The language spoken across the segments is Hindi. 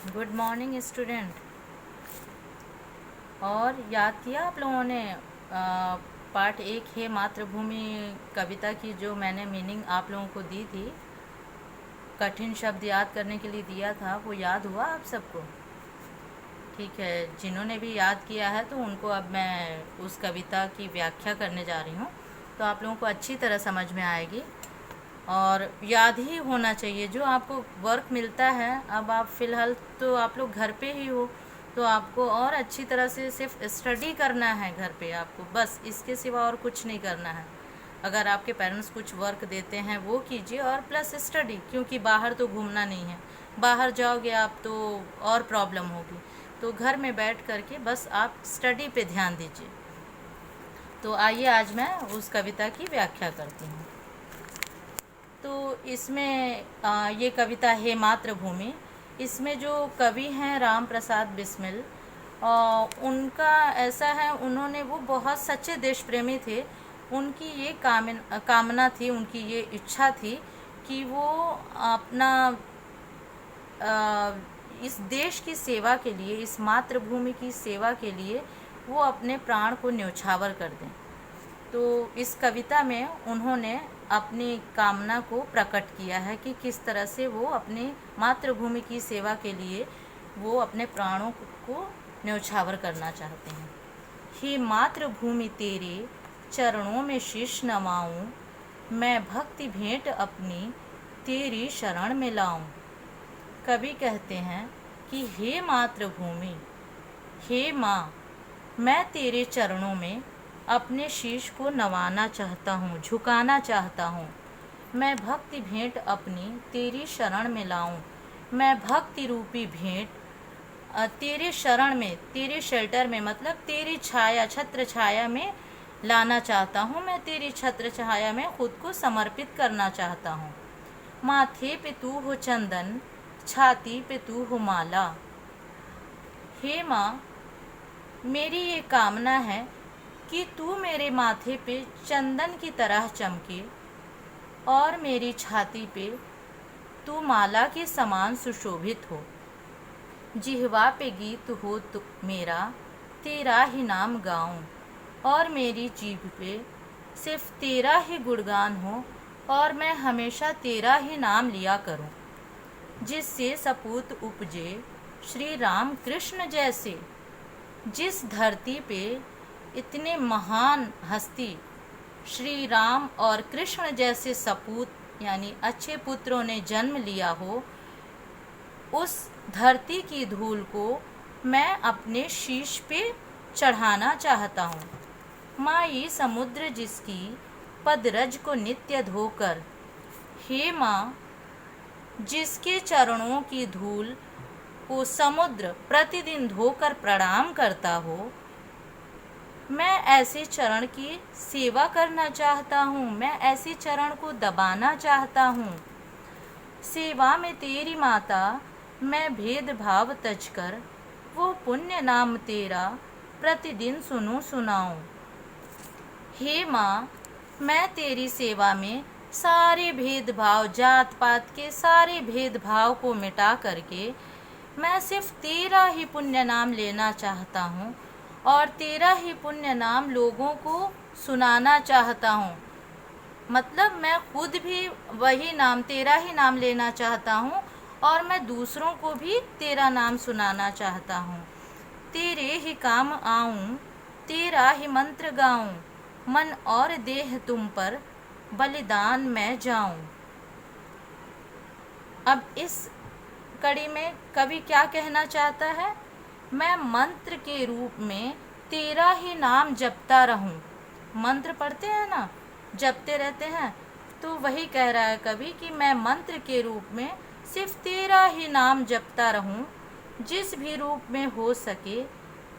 Good morning student. और याद किया आप लोगों ने पार्ट एक है मातृभूमि कविता की, जो मैंने मीनिंग आप लोगों को दी थी, कठिन शब्द याद करने के लिए दिया था, वो याद हुआ आप सबको? ठीक है, जिन्होंने भी याद किया है तो उनको अब मैं उस कविता की व्याख्या करने जा रही हूँ, तो आप लोगों को अच्छी तरह समझ में आएगी और याद ही होना चाहिए। जो आपको वर्क मिलता है, अब आप फ़िलहाल तो आप लोग घर पे ही हो, तो आपको और अच्छी तरह से सिर्फ स्टडी करना है घर पे आपको, बस इसके सिवा और कुछ नहीं करना है। अगर आपके पेरेंट्स कुछ वर्क देते हैं वो कीजिए और प्लस स्टडी, क्योंकि बाहर तो घूमना नहीं है, बाहर जाओगे आप तो और प्रॉब्लम होगी। तो घर में बैठ करके बस आप स्टडी पे ध्यान दीजिए। तो आइए आज मैं उस कविता की व्याख्या करती हूँ। तो इसमें ये कविता है मातृभूमि। इसमें जो कवि हैं राम प्रसाद बिस्मिल, उनका ऐसा है, उन्होंने वो बहुत सच्चे देश प्रेमी थे। उनकी ये कामना थी, उनकी ये इच्छा थी कि वो अपना इस देश की सेवा के लिए, इस मातृभूमि की सेवा के लिए वो अपने प्राण को न्यौछावर कर दें। तो इस कविता में उन्होंने अपनी कामना को प्रकट किया है कि किस तरह से वो अपनी मातृभूमि की सेवा के लिए वो अपने प्राणों को न्यौछावर करना चाहते हैं। हे मातृभूमि तेरे चरणों में शीश नवाऊं, मैं भक्ति भेंट अपनी तेरी शरण में लाऊं। कवि कहते हैं कि हे मातृभूमि, हे माँ, मैं तेरे चरणों में अपने शीश को नवाना चाहता हूँ, झुकाना चाहता हूँ। मैं भक्ति भेंट अपनी तेरी शरण में लाऊं। मैं भक्ति रूपी भेंट तेरे शरण में, तेरे शेल्टर में, मतलब तेरी छाया, छत्र छाया में लाना चाहता हूँ। मैं तेरी छत्र छाया में खुद को समर्पित करना चाहता हूँ। माथे पे तू हो चंदन, छाती पे तू हो माला। हे माँ, मेरी ये कामना है कि तू मेरे माथे पे चंदन की तरह चमके और मेरी छाती पे तू माला के समान सुशोभित हो। जिह्वा पे गीत हो तो मेरा, तेरा ही नाम गाऊं, और मेरी जीभ पे सिर्फ तेरा ही गुणगान हो और मैं हमेशा तेरा ही नाम लिया करूं। जिससे सपूत उपजे श्री राम कृष्ण जैसे, जिस धरती पे इतने महान हस्ती श्री राम और कृष्ण जैसे सपूत यानी अच्छे पुत्रों ने जन्म लिया हो, उस धरती की धूल को मैं अपने शीश पे चढ़ाना चाहता हूँ। माई समुद्र जिसकी पदरज को नित्य धोकर, हे माँ, जिसके चरणों की धूल को समुद्र प्रतिदिन धोकर प्रणाम करता हो, मैं ऐसे चरण की सेवा करना चाहता हूँ, मैं ऐसे चरण को दबाना चाहता हूँ। सेवा में तेरी माता मैं भेदभाव तज कर, वो पुण्य नाम तेरा प्रतिदिन सुनूं सुनाऊं। हे माँ, मैं तेरी सेवा में सारे भेदभाव, जात पात के सारे भेदभाव को मिटा करके मैं सिर्फ तेरा ही पुण्य नाम लेना चाहता हूँ और तेरा ही पुण्य नाम लोगों को सुनाना चाहता हूँ। मतलब मैं खुद भी वही नाम, तेरा ही नाम लेना चाहता हूँ और मैं दूसरों को भी तेरा नाम सुनाना चाहता हूँ। तेरे ही काम आऊँ, तेरा ही मंत्र गाऊँ, मन और देह तुम पर बलिदान मैं जाऊँ। अब इस कड़ी में कवि क्या कहना चाहता है? मैं मंत्र के रूप में तेरा ही नाम जपता रहूं। मंत्र पढ़ते हैं ना, जपते रहते हैं, तो वही कह रहा है कवि कि मैं मंत्र के रूप में सिर्फ तेरा ही नाम जपता रहूं। जिस भी रूप में हो सके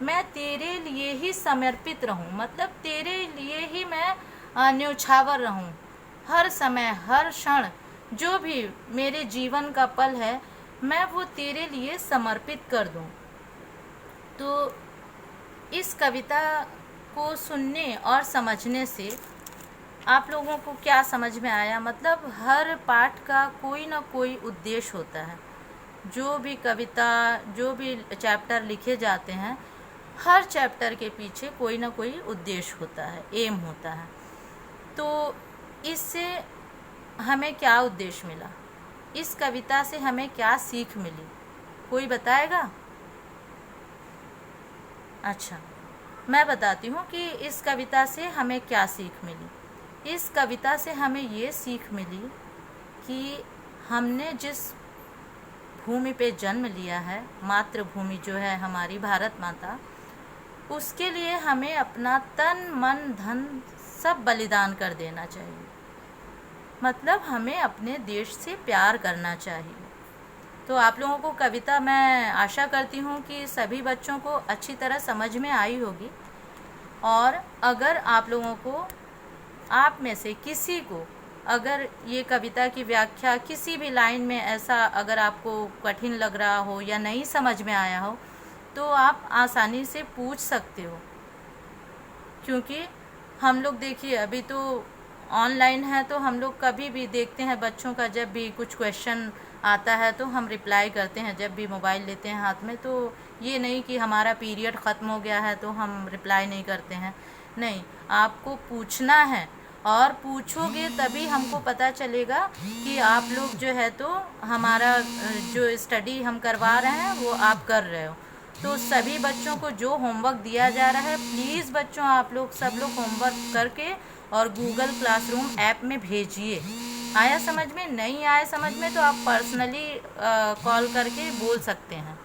मैं तेरे लिए ही समर्पित रहूं, मतलब तेरे लिए ही मैं न्यौछावर रहूं। हर समय, हर क्षण, जो भी मेरे जीवन का पल है, मैं वो तेरे लिए समर्पित कर दूं। तो इस कविता को सुनने और समझने से आप लोगों को क्या समझ में आया? मतलब हर पाठ का कोई ना कोई उद्देश्य होता है। जो भी कविता, जो भी चैप्टर लिखे जाते हैं, हर चैप्टर के पीछे कोई ना कोई उद्देश्य होता है, एम होता है। तो इससे हमें क्या उद्देश्य मिला, इस कविता से हमें क्या सीख मिली, कोई बताएगा? अच्छा, मैं बताती हूँ कि इस कविता से हमें क्या सीख मिली। इस कविता से हमें ये सीख मिली कि हमने जिस भूमि पे जन्म लिया है, मातृभूमि जो है हमारी भारत माता, उसके लिए हमें अपना तन मन धन सब बलिदान कर देना चाहिए। मतलब हमें अपने देश से प्यार करना चाहिए। तो आप लोगों को कविता, मैं आशा करती हूँ कि सभी बच्चों को अच्छी तरह समझ में आई होगी। और अगर आप लोगों को, आप में से किसी को अगर ये कविता की व्याख्या किसी भी लाइन में ऐसा अगर आपको कठिन लग रहा हो या नहीं समझ में आया हो, तो आप आसानी से पूछ सकते हो। क्योंकि हम लोग देखिए अभी तो ऑनलाइन है, तो हम लोग कभी भी देखते हैं बच्चों का, जब भी कुछ क्वेश्चन आता है तो हम रिप्लाई करते हैं जब भी मोबाइल लेते हैं हाथ में। तो ये नहीं कि हमारा पीरियड ख़त्म हो गया है तो हम रिप्लाई नहीं करते हैं, नहीं, आपको पूछना है। और पूछोगे तभी हमको पता चलेगा कि आप लोग जो है तो हमारा जो स्टडी हम करवा रहे हैं वो आप कर रहे हो। तो सभी बच्चों को जो होमवर्क दिया जा रहा है, प्लीज़ बच्चों आप लोग सब लोग होमवर्क करके और गूगल क्लासरूम ऐप में भेजिए। आया समझ में? नहीं आया समझ में तो आप पर्सनली कॉल करके बोल सकते हैं।